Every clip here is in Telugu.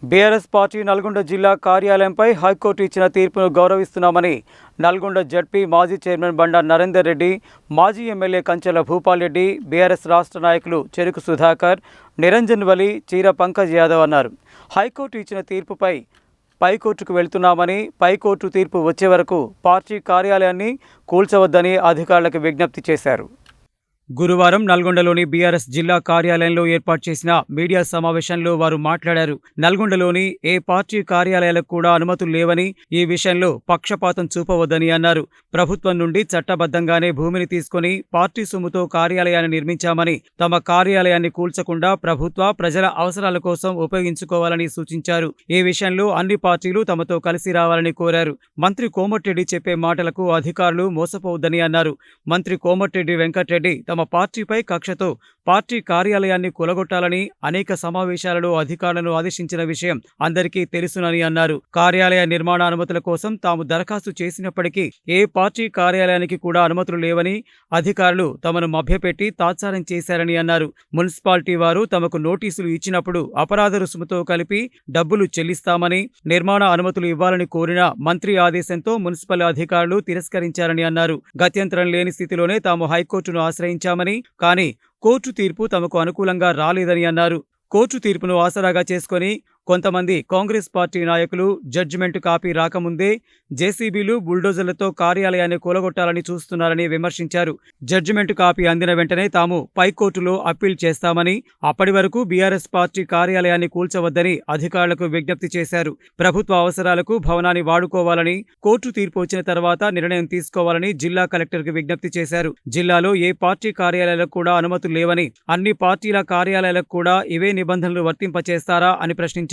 బీఆర్ఎస్ పార్టీ నల్గొండ జిల్లా కార్యాలయంపై హైకోర్టు ఇచ్చిన తీర్పును గౌరవిస్తున్నామని నల్గొండ జడ్పీ మాజీ చైర్మన్ బండా నరేందర్ రెడ్డి, మాజీ ఎమ్మెల్యే కంచెల భూపాల్ రెడ్డి, బీఆర్ఎస్ రాష్ట్ర నాయకులు చెరుకు సుధాకర్, నిరంజన్ వలి, చీర పంకజ్ యాదవ్ అన్నారు. హైకోర్టు ఇచ్చిన తీర్పుపై పైకోర్టుకు వెళ్తున్నామని, పైకోర్టు తీర్పు వచ్చే వరకు పార్టీ కార్యాలయాన్ని కూల్చవద్దని అధికారులకు విజ్ఞప్తి చేశారు. గురువారం నల్గొండలోని బీఆర్ఎస్ జిల్లా కార్యాలయంలో ఏర్పాటు చేసిన మీడియా సమావేశంలో వారు మాట్లాడారు. నల్గొండలోని ఏ పార్టీ కార్యాలయాలకు కూడా అనుమతులు లేవని, ఈ విషయంలో పక్షపాతం చూపవద్దని అన్నారు. ప్రభుత్వం నుండి చట్టబద్ధంగానే భూమిని తీసుకుని పార్టీ సొమ్ముతో కార్యాలయాన్ని నిర్మించామని, తమ కార్యాలయాన్ని కూల్చకుండా ప్రభుత్వ ప్రజల అవసరాల కోసం ఉపయోగించుకోవాలని సూచించారు. ఈ విషయంలో అన్ని పార్టీలు తమతో కలిసి రావాలని కోరారు. మంత్రి కోమటిరెడ్డి చెప్పే మాటలకు అధికారులు మోసపోవద్దని అన్నారు. మంత్రి కోమటిరెడ్డి వెంకటరెడ్డి తమ పార్టీపై కక్షతో పార్టీ కార్యాలయాన్ని కూలగొట్టాలని అనేక సమావేశాలలో అధికారులను ఆదేశించిన విషయం అందరికీ తెలుసునని అన్నారు. కార్యాలయ నిర్మాణ అనుమతుల కోసం తాము దరఖాస్తు చేసినప్పటికీ ఏ పార్టీ కార్యాలయానికి కూడా అనుమతులు లేవని, అధికారులు తమను మభ్యపెట్టి తాత్సారం చేశారని అన్నారు. మున్సిపాలిటీ వారు తమకు నోటీసులు ఇచ్చినప్పుడు అపరాధ రుసుముతో కలిపి డబ్బులు చెల్లిస్తామని, నిర్మాణ అనుమతులు ఇవ్వాలని కోరిన మంత్రి ఆదేశంతో మున్సిపల్ అధికారులు తిరస్కరించారని అన్నారు. గత్యంతరం లేని స్థితిలోనే తాము హైకోర్టును ఆశ్రయించామని, కానీ కోర్టు తీర్పు తమకు అనుకూలంగా రాలేదని అన్నారు. కోర్టు తీర్పును ఆసరాగా చేసుకుని కొంతమంది కాంగ్రెస్ పార్టీ నాయకులు జడ్జిమెంట్ కాపీ రాకముందే జేసీబీలు, బుల్డోజర్లతో కార్యాలయాన్ని కూలగొట్టాలని చూస్తున్నారని విమర్శించారు. జడ్జిమెంట్ కాపీ అందిన వెంటనే తాము పైకోర్టులో అప్పీల్ చేస్తామని, అప్పటి వరకు బీఆర్ఎస్ పార్టీ కార్యాలయాన్ని కూల్చవద్దని అధికారులకు విజ్ఞప్తి చేశారు. ప్రభుత్వ అవసరాలకు భవనాన్ని వాడుకోవాలని, కోర్టు తీర్పు వచ్చిన తర్వాత నిర్ణయం తీసుకోవాలని జిల్లా కలెక్టర్కు విజ్ఞప్తి చేశారు. జిల్లాలో ఏ పార్టీ కార్యాలయాలకు కూడా అనుమతులు లేవని, అన్ని పార్టీల కార్యాలయాలకు కూడా ఇవే నిబంధనలు వర్తింపచేస్తారా అని ప్రశ్నించారు.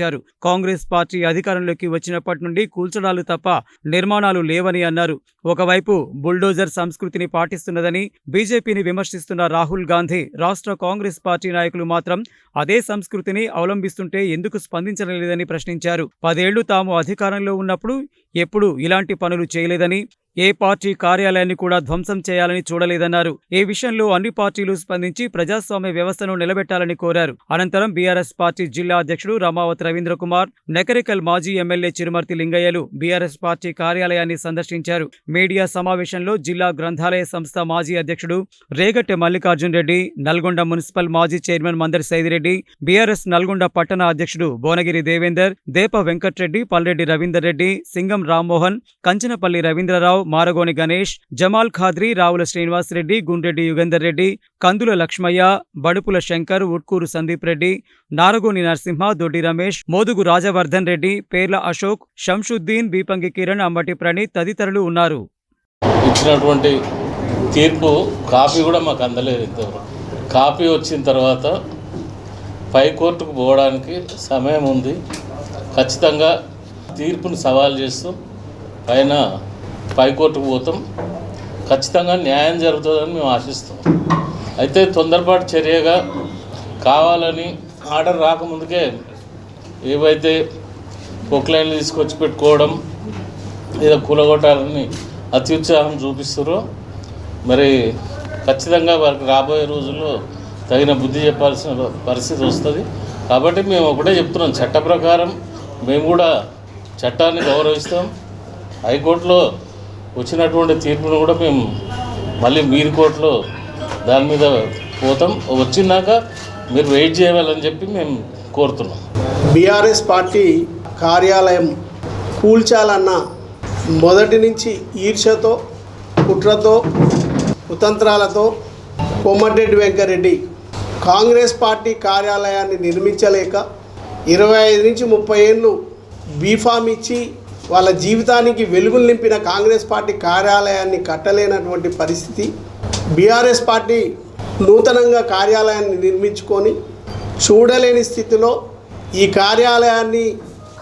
కాంగ్రెస్ పార్టీ అధికారంలోకి వచ్చినప్పటి నుండి కూల్చడాలు తప్ప నిర్మాణాలు లేవని అన్నారు. ఒకవైపు బుల్డోజర్ సంస్కృతిని పాటిస్తున్నదని బీజేపీని విమర్శిస్తున్న రాహుల్ గాంధీ, రాష్ట్ర కాంగ్రెస్ పార్టీ నాయకులు మాత్రం అదే సంస్కృతిని అవలంబిస్తుంటే ఎందుకు స్పందించలేదని ప్రశ్నించారు. 10 ఏళ్లు తాము అధికారంలో ఉన్నప్పుడు ఎప్పుడూ ఇలాంటి పనులు చేయలేదని, ఏ పార్టీ కార్యాలయాన్ని కూడా ధ్వంసం చేయాలని చూడలేదన్నారు. ఈ విషయంలో అన్ని పార్టీలు స్పందించి ప్రజాస్వామ్య వ్యవస్థను నిలబెట్టాలని కోరారు. అనంతరం బీఆర్ఎస్ పార్టీ జిల్లా అధ్యక్షుడు రమావత్ రవీంద్రకుమార్, నెకరికల్ మాజీ ఎమ్మెల్యే చిరుమర్తి లింగయ్యలు బీఆర్ఎస్ పార్టీ కార్యాలయాన్ని సందర్శించారు. మీడియా సమావేశంలో జిల్లా గ్రంథాలయ సంస్థ మాజీ అధ్యక్షుడు రేగట్టె మల్లికార్జున్ రెడ్డి, నల్గొండ మున్సిపల్ మాజీ చైర్మన్ మందరి సైదిరెడ్డి, బీఆర్ఎస్ నల్గొండ పట్టణ అధ్యక్షుడు భువనగిరి దేవేందర్, దేప వెంకట్రెడ్డి, పల్రెడ్డి రవీందర్ రెడ్డి, సింగం రామ్మోహన్, కంచనపల్లి రవీంద్రరావు, మారగోని గణేష్, జమాల్ ఖాద్రి, రావుల శ్రీనివాస్ రెడ్డి, గుండ్రెడ్డి యుగంధర్ రెడ్డి, కందుల లక్ష్మయ్య, బడుపుల శంకర్, ఉట్కూరు సందీప్ రెడ్డి, నారగోని నరసింహ, దొడ్డి రమేష్, మోదుగు రాజవర్ధన్ రెడ్డి, పేర్ల అశోక్, షంషుద్దీన్, బీపంగి కిరణ్, అంబటి ప్రణీత్ తదితరులు ఉన్నారు. ఇచ్చినటువంటి తీర్పు కాపీ కూడా మాకు అందలేదు. ఇంతవరకు కాపీ వచ్చిన తర్వాత పైకోర్టుకు పోవడానికి సమయం ఉంది. ఖచ్చితంగా తీర్పును సవాల్ చేస్తూ పైన పైకోర్టుకు పోతాం. ఖచ్చితంగా న్యాయం జరుగుతుందని మేము ఆశిస్తాం. అయితే తొందరపాటు చర్యగా కావాలని ఆర్డర్ రాకముందుకే ఏవైతే పొక్లైన్లు తీసుకొచ్చి పెట్టుకోవడం, ఏదో కూలగొట్టాలని అత్యుత్సాహం చూపిస్తారో మరి ఖచ్చితంగా వారికి రాబోయే రోజుల్లో తగిన బుద్ధి చెప్పాల్సిన పరిస్థితి వస్తుంది. కాబట్టి మేము ఒకటే చెప్తున్నాం, చట్ట ప్రకారం మేము కూడా చట్టాన్ని గౌరవిస్తాం. హైకోర్టులో వచ్చినటువంటి తీర్పును కూడా మేము మళ్ళీ మీది కోర్టులో దాని మీద పోతాం. వచ్చినాక మీరు వెయిట్ చేయాలని చెప్పి మేము కోరుతున్నాం. బీఆర్ఎస్ పార్టీ కార్యాలయం కూల్చాలన్న మొదటి నుంచి ఈర్ష్యతో, కుట్రతో, కుతంత్రాలతో కోమటిరెడ్డి వెంకటరెడ్డి కాంగ్రెస్ పార్టీ కార్యాలయాన్ని నిర్మించలేక 25 నుంచి 30 ఏళ్ళు బీఫామ్ ఇచ్చి వాళ్ళ జీవితానికి వెలుగులు నింపిన కాంగ్రెస్ పార్టీ కార్యాలయాన్ని కట్టలేనటువంటి పరిస్థితి. బీఆర్ఎస్ పార్టీ నూతనంగా కార్యాలయాన్ని నిర్మించుకొని చూడలేని స్థితిలో ఈ కార్యాలయాన్ని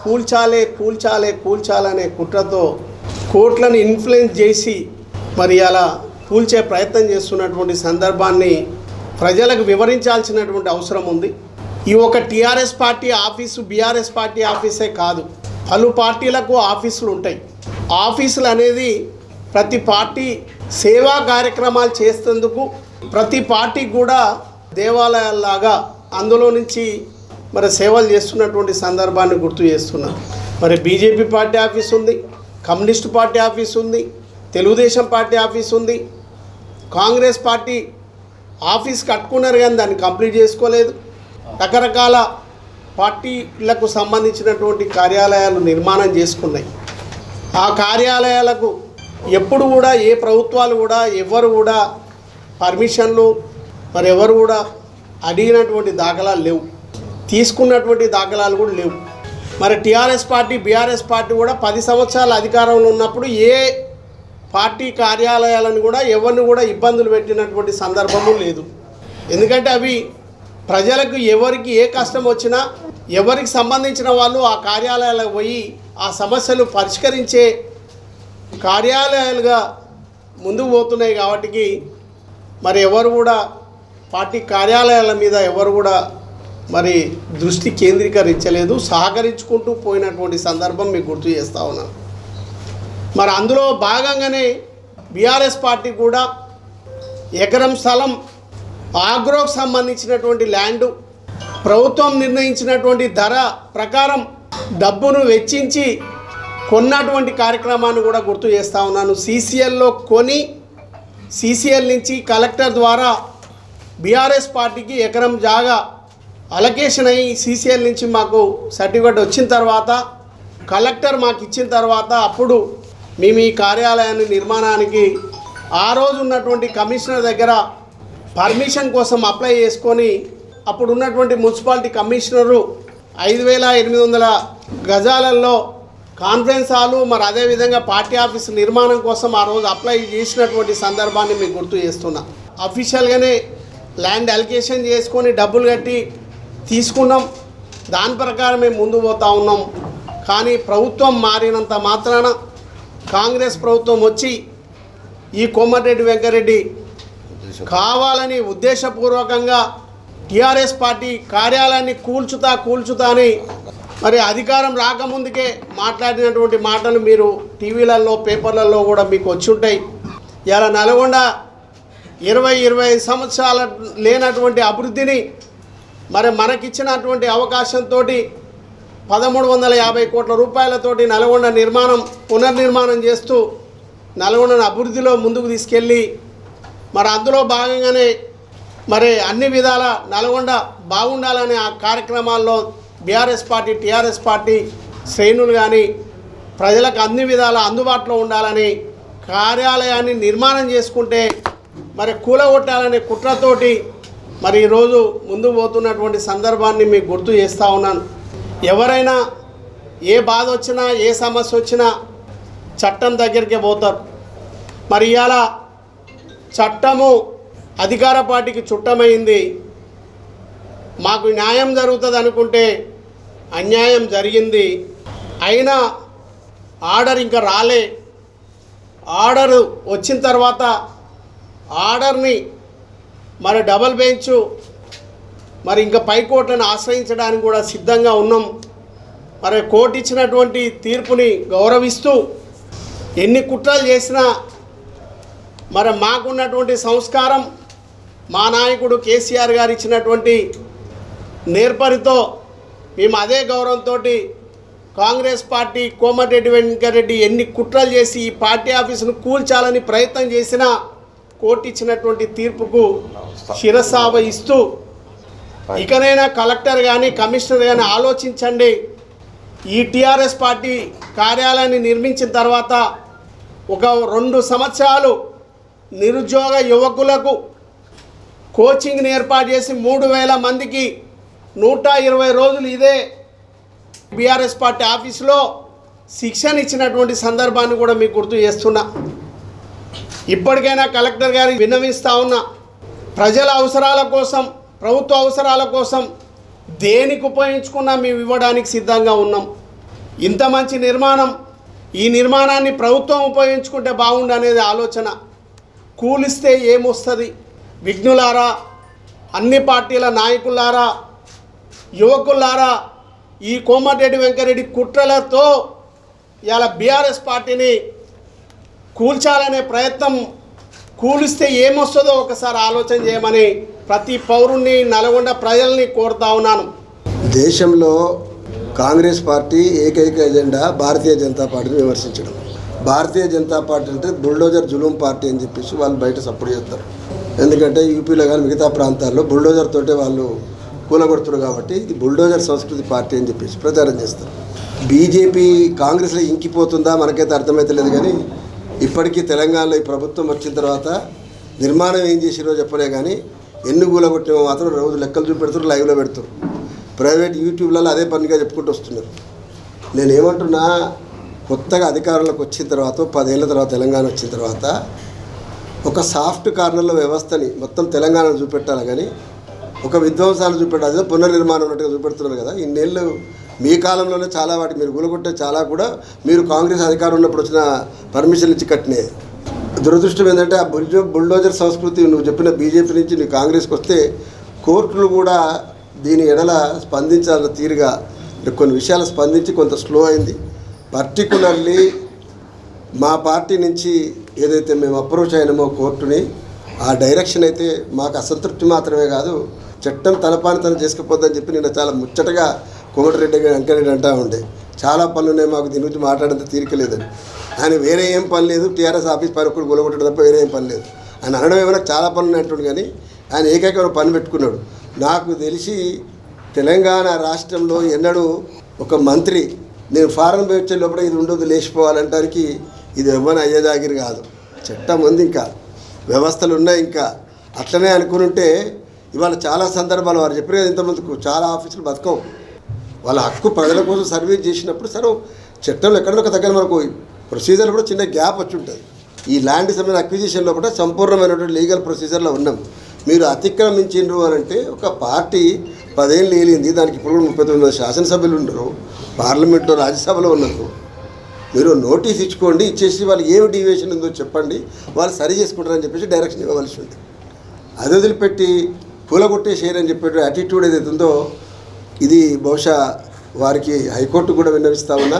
కూల్చాలనే కుట్రతో కోర్టులను ఇన్ఫ్లుయెన్స్ చేసి మరి అలా కూల్చే ప్రయత్నం చేస్తున్నటువంటి సందర్భాన్ని ప్రజలకు వివరించాల్సినటువంటి అవసరం ఉంది. ఈ ఒక TRS party office BRS party ఆఫీసే కాదు, పలు పార్టీలకు ఆఫీసులు ఉంటాయి. ఆఫీసులు అనేది ప్రతి పార్టీ సేవా కార్యక్రమాలు చేసేందుకు, ప్రతి పార్టీకి కూడా దేవాలయాల్లాగా అందులో నుంచి మరి సేవలు చేస్తున్నటువంటి సందర్భాన్ని గుర్తు చేస్తున్నా. మరి బీజేపీ పార్టీ ఆఫీస్ ఉంది, కమ్యూనిస్ట్ పార్టీ ఆఫీస్ ఉంది, తెలుగుదేశం పార్టీ ఆఫీస్ ఉంది, కాంగ్రెస్ పార్టీ ఆఫీస్ కట్టుకున్నారు కానీ దాన్ని కంప్లీట్ చేసుకోలేదు. రకరకాల పార్టీలకు సంబంధించినటువంటి కార్యాలయాలు నిర్మాణం చేసుకున్నాయి. ఆ కార్యాలయాలకు ఎప్పుడు కూడా ఏ ప్రభుత్వాలు కూడా ఎవరు కూడా పర్మిషన్లు మరి ఎవరు కూడా అడిగినటువంటి దాఖలాలు లేవు, తీసుకున్నటువంటి దాఖలాలు కూడా లేవు. మరి టీఆర్ఎస్ పార్టీ బీఆర్ఎస్ పార్టీ కూడా 10 సంవత్సరాల అధికారంలో ఉన్నప్పుడు ఏ పార్టీ కార్యాలయాలను కూడా ఎవరిని కూడా ఇబ్బందులు పెట్టినటువంటి సందర్భము లేదు. ఎందుకంటే అవి ప్రజలకు ఎవరికి ఏ కష్టం వచ్చినా ఎవరికి సంబంధించిన వాళ్ళు ఆ కార్యాలయాలకు పోయి ఆ సమస్యలు పరిష్కరించే కార్యాలయాలుగా ముందుకు పోతున్నాయి. కాబట్టి మరి ఎవరు కూడా పార్టీ కార్యాలయాల మీద ఎవరు కూడా మరి దృష్టి కేంద్రీకరించలేదు, సహకరించుకుంటూ పోయినటువంటి సందర్భం మీకు గుర్తు చేస్తూ ఉన్నాను. మరి అందులో భాగంగానే బీఆర్ఎస్ పార్టీ కూడా ఎకరం స్థలం ఆగ్రోకు సంబంధించినటువంటి ల్యాండు ప్రభుత్వం నిర్ణయించినటువంటి ధర ప్రకారం డబ్బును వెచ్చించి కొన్నటువంటి కార్యక్రమాన్ని కూడా గుర్తు చేస్తూ ఉన్నాను. సీసీఎల్లో కొని సీసీఎల్ నుంచి కలెక్టర్ ద్వారా బీఆర్ఎస్ పార్టీకి ఎకరం జాగా అలొకేషన్ అయ్యి సీసీఎల్ నుంచి మాకు సర్టిఫికేట్ వచ్చిన తర్వాత కలెక్టర్ మాకు ఇచ్చిన తర్వాత అప్పుడు మేము ఈ కార్యాలయాన్ని నిర్మాణానికి ఆ రోజు ఉన్నటువంటి కమిషనర్ దగ్గర పర్మిషన్ కోసం అప్లై చేసుకొని అప్పుడు ఉన్నటువంటి మున్సిపాలిటీ కమిషనరు 5,800 గజాలలో కాన్ఫరెన్స్ హాలు మరి అదేవిధంగా పార్టీ ఆఫీస్ నిర్మాణం కోసం ఆ రోజు అప్లై చేసినటువంటి సందర్భాన్ని మీకు గుర్తు చేస్తున్నా. అఫీషియల్గానే ల్యాండ్ అలొకేషన్ చేసుకొని డబ్బులు కట్టి తీసుకున్నాం, దాని ప్రకారం మేము ముందు పోతూ ఉన్నాం. కానీ ప్రభుత్వం మారినంత మాత్రాన కాంగ్రెస్ ప్రభుత్వం వచ్చి ఈ కోమటిరెడ్డి వెంకరెడ్డి కావాలని ఉద్దేశపూర్వకంగా టీఆర్ఎస్ పార్టీ కార్యాలయాన్ని కూల్చుతా అని మరి అధికారం రాకముందుకే మాట్లాడినటువంటి మాటలు మీరు టీవీలలో పేపర్లలో కూడా మీకు వచ్చి ఉంటాయి. ఇలా నల్గొండ 20-25 సంవత్సరాల లేనటువంటి అభివృద్ధిని మరి మనకిచ్చినటువంటి అవకాశంతో 1,350 కోట్ల రూపాయలతోటి నల్గొండ పునర్నిర్మాణం చేస్తూ నల్గొండను అభివృద్ధిలో ముందుకు తీసుకెళ్ళి మరి అందులో భాగంగానే మరి అన్ని విధాల నల్గొండ బాగుండాలనే ఆ కార్యక్రమాల్లో బీఆర్ఎస్ పార్టీ టీఆర్ఎస్ పార్టీ శ్రేణులు కానీ ప్రజలకు అన్ని విధాల అందుబాటులో ఉండాలని కార్యాలయాన్ని నిర్మాణం చేసుకుంటే మరి కూలగొట్టాలనే కుట్రతోటి మరి ఈరోజు ముందుకు పోతున్నటువంటి సందర్భాన్ని మీకు గుర్తు చేస్తూ ఉన్నాను. ఎవరైనా ఏ బాధ వచ్చినా ఏ సమస్య వచ్చినా చట్టం దగ్గరికే పోతారు. మరి ఇవాళ చట్టము అధికార పార్టీకి చుట్టమైంది. మాకు న్యాయం జరుగుతుంది అనుకుంటే అన్యాయం జరిగింది. అయినా ఆర్డర్ ఇంకా రాలే. ఆర్డర్ వచ్చిన తర్వాత ఆర్డర్ని మరి డబల్ బెంచ్ మరి ఇంకా పైకోర్టులను ఆశ్రయించడానికి కూడా సిద్ధంగా ఉన్నాం. మరి కోర్టు ఇచ్చినటువంటి తీర్పుని గౌరవిస్తూ ఎన్ని కుట్రలు చేసినా మరి మాకున్నటువంటి సంస్కారం మా నాయకుడు కేసీఆర్ గారు ఇచ్చినటువంటి నేర్పరితో మేము అదే గౌరవంతో కాంగ్రెస్ పార్టీ కోమటిరెడ్డి వెంకరెడ్డి ఎన్ని కుట్రలు చేసి ఈ పార్టీ ఆఫీసును కూల్చాలని ప్రయత్నం చేసినా కోర్టు ఇచ్చినటువంటి తీర్పుకు శిరసావహిస్తూ ఇకనైనా కలెక్టర్ కానీ కమిషనర్ కానీ ఆలోచించండి. ఈ టీఆర్ఎస్ పార్టీ కార్యాలయాన్ని నిర్మించిన తర్వాత ఒక 2 సంవత్సరాలు నిరుద్యోగ యువకులకు కోచింగ్ని ఏర్పాటు చేసి 3,000 మందికి 120 రోజులు ఇదే బీఆర్ఎస్ పార్టీ ఆఫీసులో శిక్షణ ఇచ్చినటువంటి సందర్భాన్ని కూడా మీకు గుర్తు చేస్తున్నా. ఇప్పటికైనా కలెక్టర్ గారికి విన్నవిస్తా ఉన్నా, ప్రజల అవసరాల కోసం ప్రభుత్వ అవసరాల కోసం దేనికి ఉపయోగించుకున్నా మేము ఇవ్వడానికి సిద్ధంగా ఉన్నాం. ఇంత మంచి నిర్మాణం, ఈ నిర్మాణాన్ని ప్రభుత్వం ఉపయోగించుకుంటే బాగుండు అనేది ఆలోచన. కూలిస్తే ఏమొస్తుంది? విఘ్నులారా, అన్ని పార్టీల నాయకులారా, యువకులారా, ఈ కోమటిరెడ్డి వెంకరెడ్డి కుట్రలతో ఇలా బీఆర్ఎస్ పార్టీని కూల్చాలనే ప్రయత్నం, కూలిస్తే ఏమొస్తుందో ఒకసారి ఆలోచన చేయమని ప్రతి పౌరుణ్ణి నల్గొండ ప్రజల్ని కోరుతా ఉన్నాను. దేశంలో కాంగ్రెస్ పార్టీ ఏకైక ఎజెండా భారతీయ జనతా పార్టీని విమర్శించడం. భారతీయ జనతా పార్టీ అంటే బుల్డోజర్ జులుం పార్టీ అని చెప్పేసి వాళ్ళు బయట సపోర్ట్ చేస్తారు. ఎందుకంటే యూపీలో కానీ మిగతా ప్రాంతాల్లో బుల్డోజర్ తోటే వాళ్ళు కూలగొడుతున్నారు కాబట్టి ఇది బుల్డోజర్ సంస్కృతి పార్టీ అని చెప్పేసి ప్రచారం చేస్తారు. బీజేపీ కాంగ్రెస్లో ఇంకిపోతుందా మనకైతే అర్థమైతలేదు. కానీ ఇప్పటికీ తెలంగాణలో ఈ ప్రభుత్వం వచ్చిన తర్వాత నిర్మాణం ఏం చేసిరో చెప్పలే కానీ ఎన్ని కూలగొట్టినో మాత్రం రోజు లెక్కలు చూపెడుతున్నారు, లైవ్లో పెడుతున్నారు. ప్రైవేట్ యూట్యూబ్లలో అదే పనిగా చెప్పుకుంటూ వస్తున్నారు. నేనేమంటున్నా, కొత్తగా అధికారంలోకి వచ్చిన తర్వాత 10 ఏళ్ళ తర్వాత తెలంగాణ వచ్చిన తర్వాత ఒక సాఫ్ట్ కార్నర్ల వ్యవస్థని మొత్తం తెలంగాణను చూపెట్టాలి కానీ ఒక విధ్వంసాలు చూపెట్టాలి. అదే పునర్నిర్మాణం ఉన్నట్టుగా చూపెడుతున్నారు కదా. ఇన్నేళ్ళు మీ కాలంలోనే చాలా వాటి మీరు కూలగొట్టే చాలా కూడా మీరు కాంగ్రెస్ అధికారం ఉన్నప్పుడు వచ్చిన పర్మిషన్ ఇచ్చి కట్టినే. దురదృష్టం ఏంటంటే ఆ బుల్డోజర్ సంస్కృతి నువ్వు చెప్పిన బీజేపీ నుంచి నీ కాంగ్రెస్కి వస్తే కోర్టులు కూడా దీని ఎడల స్పందించాలన్న తీరుగా కొన్ని విషయాలు స్పందించి కొంత స్లో అయింది. పర్టికులర్లీ మా పార్టీ నుంచి ఏదైతే మేము అప్రోచ్ అయినామో కోర్టుని, ఆ డైరెక్షన్ అయితే మాకు అసంతృప్తి మాత్రమే కాదు, చట్టం తలపాని తను చేసుకుపోద్దని చెప్పి నిన్న చాలా ముచ్చటగా కోమటిరెడ్డి వెంకరెడ్డి అంటూ ఉండే. చాలా పనులు ఉన్నాయి మాకు, దీని గురించి మాట్లాడేంత తీరిక లేదని. ఆయన వేరే ఏం పని లేదు, టీఆర్ఎస్ ఆఫీస్ పని ఒకటి గొలగొట్టడం తప్ప వేరే ఏం పని లేదు. ఆయన అనడం ఏమైనా చాలా పనులు ఉన్నట్టు కానీ ఆయన ఏకైక పని పెట్టుకున్నాడు. నాకు తెలిసి తెలంగాణ రాష్ట్రంలో ఎన్నడూ ఒక మంత్రి నేను ఫారెన్ పోయి వచ్చే లోపల ఇది ఉండదు లేచిపోవాలంటానికి ఇది ఎవరైనా అయ్యేదాగిరి కాదు. చట్టం ఉంది, ఇంకా వ్యవస్థలు ఉన్నాయి. ఇంకా అట్లనే అనుకుంటే ఇవాళ చాలా సందర్భాలు వారు చెప్పారు కదా, ఇంతమందికి చాలా ఆఫీసులు బతకవు. వాళ్ళ హక్కు ప్రజల కోసం సర్వీస్ చేసినప్పుడు సరే చట్టంలో ఎక్కడో ఒక దగ్గర మనకు ప్రొసీజర్ కూడా చిన్న గ్యాప్ వచ్చి ఉంటుంది. ఈ ల్యాండ్ సంబంధించిన అక్విజిషన్లో కూడా సంపూర్ణమైనటువంటి లీగల్ ప్రొసీజర్లో ఉన్నాం. మీరు అతిక్రమించిండ్రు అని అంటే ఒక పార్టీ 10 ఏళ్ళు ఏలింది, దానికి ఇప్పుడు కూడా 39 శాసనసభ్యులు ఉన్నారు, పార్లమెంట్లో రాజ్యసభలో ఉన్నారు. మీరు నోటీస్ ఇచ్చుకోండి, ఇచ్చేసి వాళ్ళు ఏమి డీవియేషన్ ఉందో చెప్పండి, వాళ్ళు సరి చేసుకుంటారని చెప్పేసి డైరెక్షన్ ఇవ్వవలసి ఉంది. అది వదిలిపెట్టి కూలగొట్టేసేయరు అని చెప్పే యాటిట్యూడ్ ఏదైతే ఉందో ఇది బహుశా వారికి హైకోర్టు కూడా విన్నవిస్తా ఉన్నా.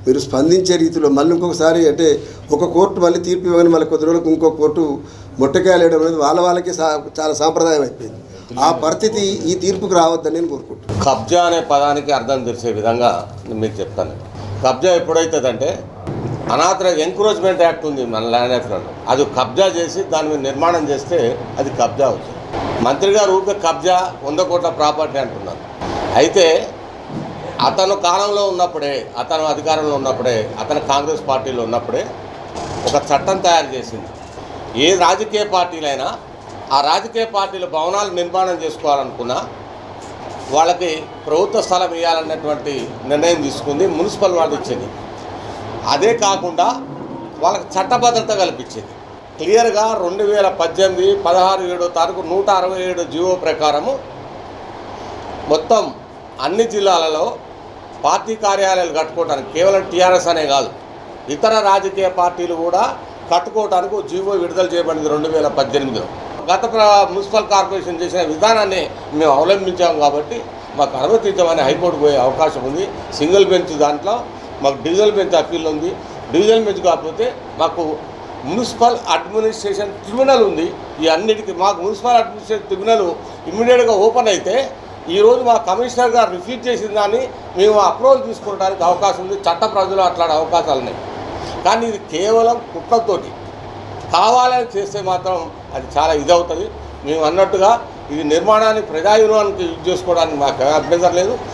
మీరు స్పందించే రీతిలో మళ్ళీ ఇంకొకసారి అంటే ఒక కోర్టు మళ్ళీ తీర్పు ఇవ్వని మళ్ళీ కొద్ది రోజులకు ఇంకో కోర్టు మొట్టకాయలు వేయడం అనేది వాళ్ళకే చాలా సాంప్రదాయం అయిపోయింది. ఆ పరిస్థితి ఈ తీర్పుకు రావద్దని నేను కోరుకుంటున్నాను. కబ్జా అనే పదానికి అర్థం తెలిసే విధంగా మీకు చెప్తాను. కబ్జా ఎప్పుడైతుందంటే అనాథరైజ్ ఎంక్రోచ్మెంట్ యాక్ట్ ఉంది మన ల్యాండ్ యాక్ట్లో, అది కబ్జా చేసి దాని మీద నిర్మాణం చేస్తే అది కబ్జా అవుతుంది. మంత్రి గారు ఊరికే కబ్జా 100 కోట్ల ప్రాపర్టీ అంటున్నారు. అయితే అతను కాలంలో ఉన్నప్పుడే, అతను అధికారంలో ఉన్నప్పుడే, అతను కాంగ్రెస్ పార్టీలో ఉన్నప్పుడే ఒక చట్టం తయారు చేసింది. ఏ రాజకీయ పార్టీలైనా ఆ రాజకీయ పార్టీల భవనాలు నిర్మాణం చేసుకోవాలనుకున్నా వాళ్ళకి ప్రభుత్వ స్థలం ఇవ్వాలన్నటువంటి నిర్ణయం తీసుకుంది, మున్సిపల్ వాళ్ళు ఇచ్చింది. అదే కాకుండా వాళ్ళకి చట్టభద్రత కల్పించింది. క్లియర్గా 2018 16/7 167 జీవో ప్రకారము మొత్తం అన్ని జిల్లాలలో పార్టీ కార్యాలయాలు కట్టుకోవడానికి కేవలం టీఆర్ఎస్ అనే కాదు, ఇతర రాజకీయ పార్టీలు కూడా కట్టుకోవడానికి జీవో విడుదల చేయబడింది 2018లో. గత మున్సిపల్ కార్పొరేషన్ చేసిన విధానాన్ని మేము అవలంబించాము కాబట్టి మాకు అనుమతించమని హైకోర్టు పోయే అవకాశం ఉంది. సింగిల్ బెంచ్ దాంట్లో మాకు డివిజనల్ బెంచ్ అప్పీల్ ఉంది. డివిజనల్ బెంచ్ కాకపోతే మాకు మున్సిపల్ అడ్మినిస్ట్రేషన్ ట్రిబ్యునల్ ఉంది. ఈ అన్నిటికీ మాకు మున్సిపల్ అడ్మినిస్ట్రేషన్ ట్రిబ్యునల్ ఇమ్మీడియట్గా ఓపెన్ అయితే ఈరోజు మా కమిషనర్ గారు రిఫ్యూజ్ చేసిన దాన్ని మేము అప్రూవల్ తీసుకోవడానికి అవకాశం ఉంది. చట్ట ప్రజలు అట్లాంటి అవకాశాలు ఉన్నాయి. కానీ ఇది కేవలం కుట్రతోటి కావాలని చేస్తే మాత్రం అది చాలా ఇదవుతుంది. మేము అన్నట్టుగా ఇది నిర్మాణాన్ని ప్రజాయురానికి యూజ్ చేసుకోవడానికి మాకు అభ్యంతరం లేదు.